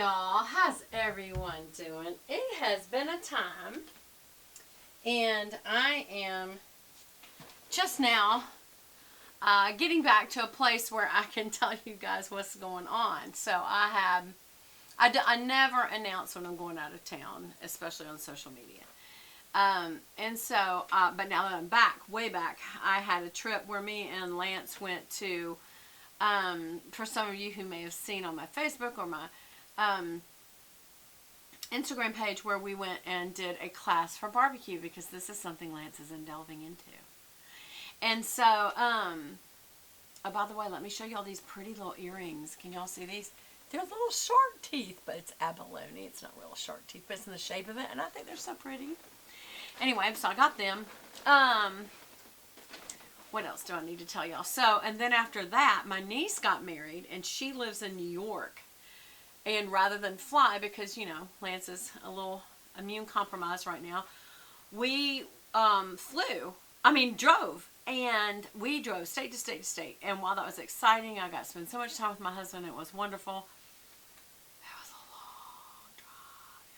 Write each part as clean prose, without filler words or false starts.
y'all. How's everyone doing? It has been a time, and I am just now getting back to a place where I can tell you guys what's going on. So I never announce when I'm going out of town, especially on social media. But now that I'm back, way back, I had a trip where me and Lance went to, for some of you who may have seen on my Facebook or my Instagram page, where we went and did a class for barbecue, because this is something Lance is delving into. And so, oh, by the way, let me show y'all these pretty little earrings. Can y'all see these? They're little shark teeth, but it's abalone. It's not real shark teeth, but it's in the shape of it, and I think they're so pretty. Anyway, so I got them. What else do I need to tell y'all? So, and then after that, my niece got married, and she lives in New York. And rather than fly, because, you know, Lance is a little immune compromised right now, we drove. And we drove state to state to state. And while that was exciting, I got to spend so much time with my husband. It was wonderful. It was a long drive,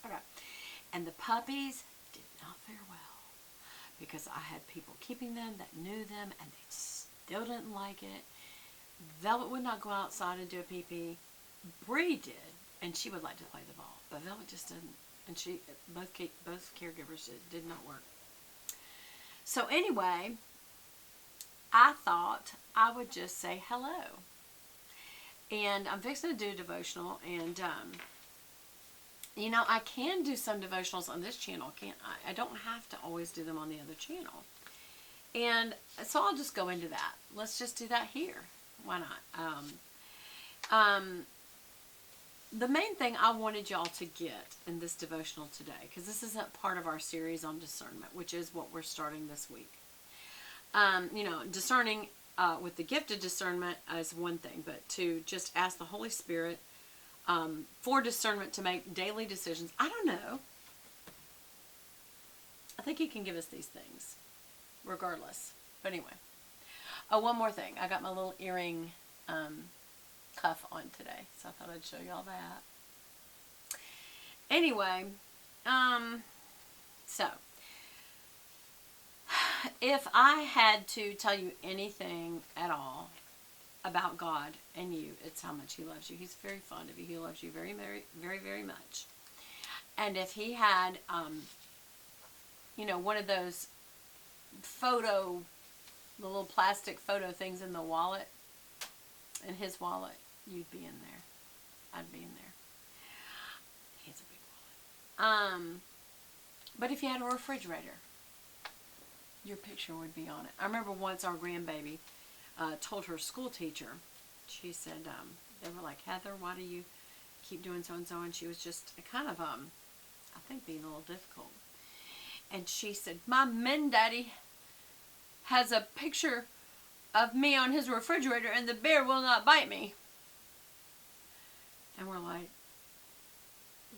y'all. Okay. And the puppies did not fare well, because I had people keeping them that knew them, and they still didn't like it. Velvet would not go outside and do a pee-pee. Bree did, and she would like to play the ball, but Velvet just didn't. And both caregivers, it did not work. So anyway, I thought I would just say hello. And I'm fixing to do a devotional, and you know, I can do some devotionals on this channel, can't I? I don't have to always do them on the other channel. And so I'll just go into that. Let's just do that here. Why not? The main thing I wanted y'all to get in this devotional today, because this isn't part of our series on discernment, which is what we're starting this week. You know, discerning with the gift of discernment is one thing, but to just ask the Holy Spirit for discernment to make daily decisions. I don't know. I think He can give us these things regardless. But anyway. Oh, one more thing. I got my little earring cuff on today, so I thought I'd show y'all that. Anyway, so if I had to tell you anything at all about God and you, it's how much He loves you. He's very fond of you. He loves you very, very, very, very much. And if He had, you know, one of those the little plastic photo things in the wallet, in His wallet, you'd be in there. I'd be in there. He has a big wallet. But if you had a refrigerator, your picture would be on it. I remember once our grandbaby told her school teacher, she said, they were like, Heather, why do you keep doing so-and-so? And she was just kind of, I think, being a little difficult. And she said, my men daddy has a picture of me on his refrigerator, and the bear will not bite me. And we're like,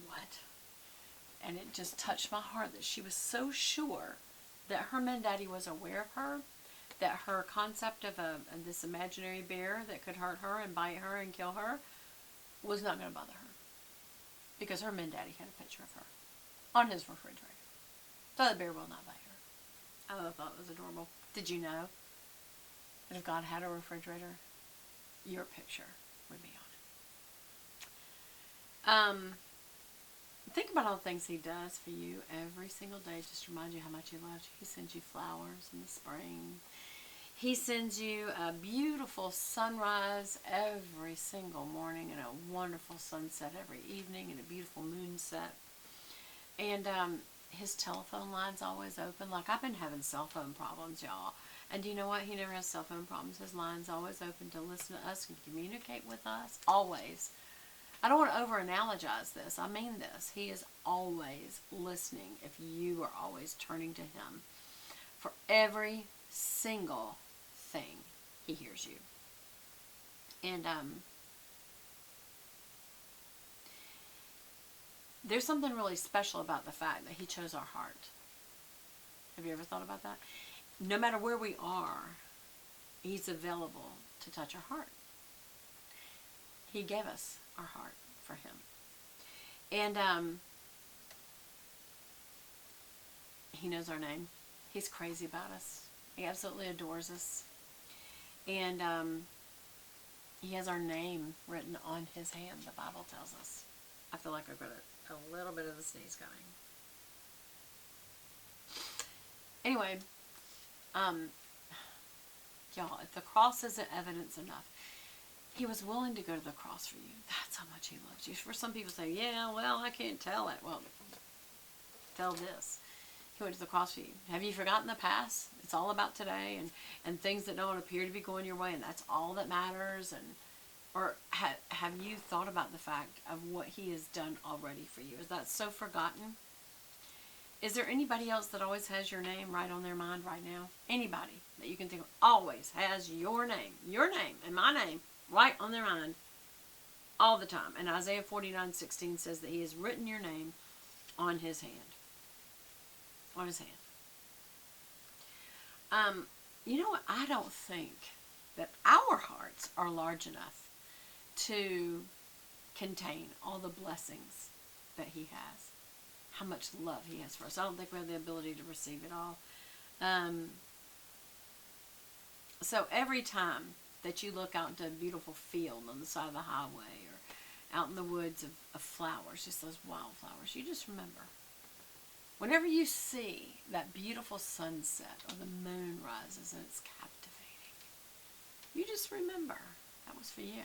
what? And it just touched my heart that she was so sure that her men daddy was aware of her, that her concept of this imaginary bear that could hurt her and bite her and kill her was not going to bother her, because her men daddy had a picture of her on his refrigerator. So the bear will not bite her. I thought it was adorable. Did you know that if God had a refrigerator, your picture would be on it? Think about all the things He does for you every single day. Just remind you how much He loves you. He sends you flowers in the spring. He sends you a beautiful sunrise every single morning, and a wonderful sunset every evening, and a beautiful moonset. And His telephone line's always open. Like, I've been having cell phone problems, y'all. And do you know what? He never has cell phone problems. His line's always open to listen to us and communicate with us. Always. I don't want to over-analogize this. I mean this. He is always listening if you are always turning to Him. For every single thing, He hears you. And there's something really special about the fact that He chose our heart. Have you ever thought about that? No matter where we are, He's available to touch our heart. He gave us our heart for him. And he knows our name. He's crazy about us. He absolutely adores us. And he has our name written on his hand, the Bible tells us. I feel like I've got a little bit of the sneeze going. Anyway, y'all, if the cross isn't evidence enough, he was willing to go to the cross for you. That's how much he loves you. For some people say, yeah, well, I can't tell it. Well, tell this. He went to the cross for you. Have you forgotten the past? It's all about today and things that don't appear to be going your way, and that's all that matters. Or have you thought about the fact of what he has done already for you? Is that so forgotten? Is there anybody else that always has your name right on their mind right now? Anybody that you can think of always has your name and my name right on their mind all the time. And Isaiah 49:16 says that he has written your name on his hand. On his hand. You know what? I don't think that our hearts are large enough to contain all the blessings that he has. How much love he has for us. I don't think we have the ability to receive it all. So every time that you look out into a beautiful field on the side of the highway or out in the woods of flowers, just those wildflowers, you just remember, whenever you see that beautiful sunset or the moon rises and it's captivating, you just remember that was for you.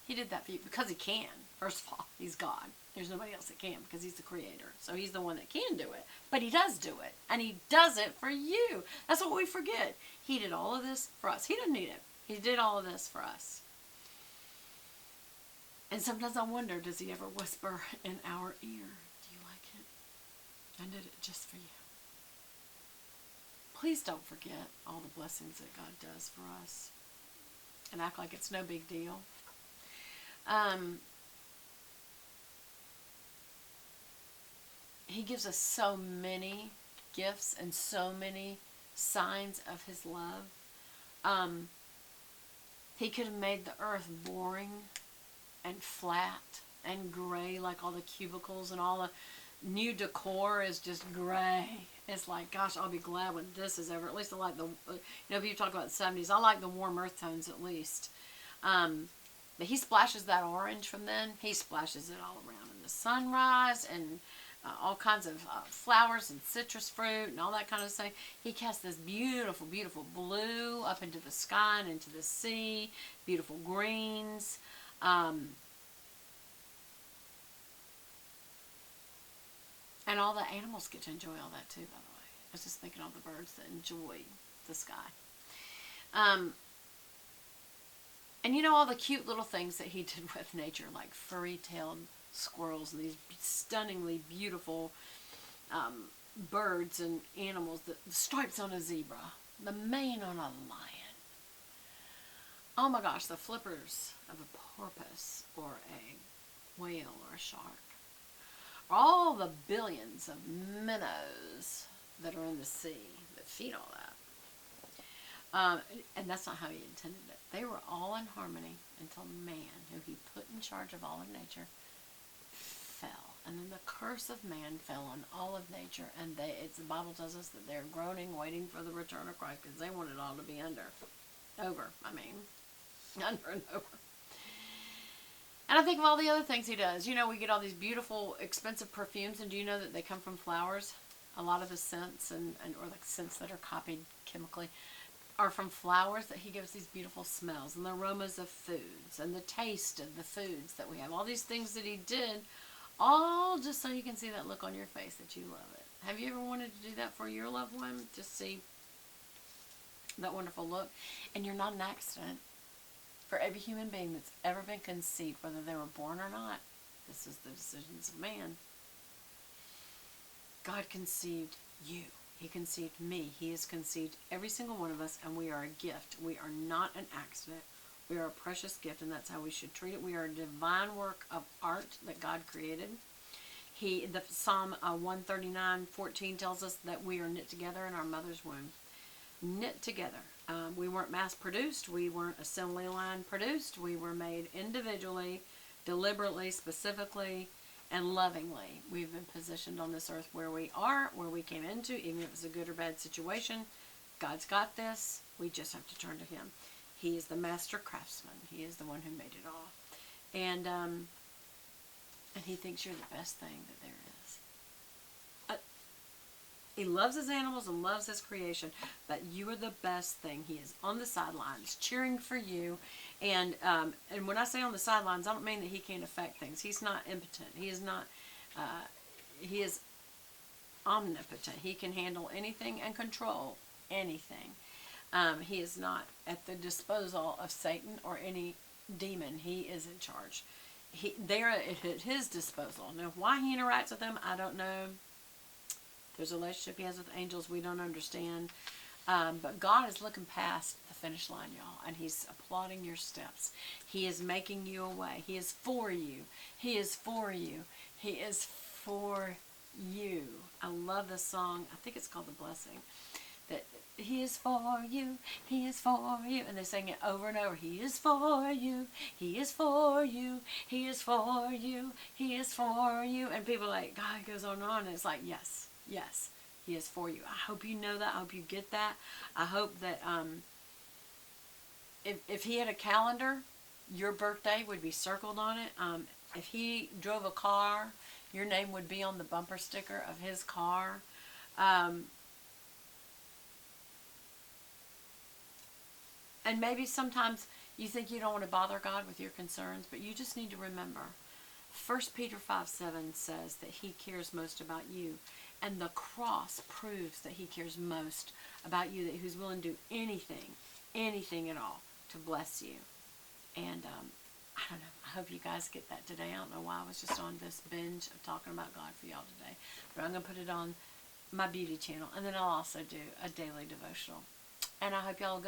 He did that for you because he can. First of all, he's God. There's nobody else that can because he's the creator. So he's the one that can do it. But he does do it. And he does it for you. That's what we forget. He did all of this for us. He didn't need it. He did all of this for us. And sometimes I wonder, does he ever whisper in our ear, do you like it? I did it just for you. Please don't forget all the blessings that God does for us. And act like it's no big deal. He gives us so many gifts and so many signs of his love. He could have made the earth boring and flat and gray, like all the cubicles and all the new decor is just gray. It's like, gosh, I'll be glad when this is over. At least I like people talk about the 70s. I like the warm earth tones at least. But he splashes that orange from then. He splashes it all around in the sunrise and all kinds of flowers and citrus fruit and all that kind of stuff. He casts this beautiful, beautiful blue up into the sky and into the sea. Beautiful greens. And all the animals get to enjoy all that too, by the way. I was just thinking of the birds that enjoy the sky. And you know, all the cute little things that he did with nature, like furry-tailed squirrels and these stunningly beautiful birds and animals, the stripes on a zebra, the mane on a lion. Oh my gosh, the flippers of a porpoise or a whale or a shark. All the billions of minnows that are in the sea that feed all that. And that's not how he intended it. They were all in harmony until man, who he put in charge of all of nature, fell. And then the curse of man fell on all of nature. And the Bible tells us that they're groaning, waiting for the return of Christ because they want it all to be under and over. And I think of all the other things he does. You know, we get all these beautiful, expensive perfumes, and do you know that they come from flowers? A lot of the scents or like scents that are copied chemically are from flowers that he gives these beautiful smells and the aromas of foods and the taste of the foods that we have. All these things that he did, all just so you can see that look on your face that you love it. Have you ever wanted to do that for your loved one? Just see that wonderful look. And you're not an accident. For every human being that's ever been conceived, whether they were born or not, this is the decisions of man. God conceived you. He conceived me. He has conceived every single one of us, and we are a gift. We are not an accident. We are a precious gift, and that's how we should treat it. We are a divine work of art that God created. The Psalm 139:14 tells us that we are knit together in our mother's womb. Knit together. We weren't mass produced. We weren't assembly line produced. We were made individually, deliberately, specifically, and lovingly. We've been positioned on this earth where we are, where we came into, even if it's a good or bad situation. God's got this. We just have to turn to Him. He is the Master Craftsman. He is the one who made it all. And He thinks you're the best thing that there is. He loves His animals and loves His creation, but you are the best thing. He is on the sidelines cheering for you. And when I say on the sidelines, I don't mean that He can't affect things. He's not impotent. He is not. He is omnipotent. He can handle anything and control anything. He is not at the disposal of Satan or any demon. He is in charge. They are at His disposal. Now, why He interacts with them, I don't know. There's a relationship He has with angels we don't understand. But God is looking past the finish line, y'all, and He's applauding your steps. He is making you a way. He is for you. He is for you. He is for you. I love this song. I think it's called The Blessing. That He is for you. He is for you. And they sing it over and over. He is for you. He is for you. He is for you. He is for you. And people are like, God goes on and on. And it's like, yes, yes. He is for you. I hope you know that. I hope you get that. I hope that if He had a calendar, your birthday would be circled on it. If He drove a car, your name would be on the bumper sticker of His car. And maybe sometimes you think you don't want to bother God with your concerns, but you just need to remember 1 Peter 5:7 says that He cares most about you. And the cross proves that He cares most about you, that He's willing to do anything at all to bless you. And I don't know. I hope you guys get that today. I don't know why I was just on this binge of talking about God for y'all today. But I'm going to put it on my beauty channel. And then I'll also do a daily devotional. And I hope y'all go.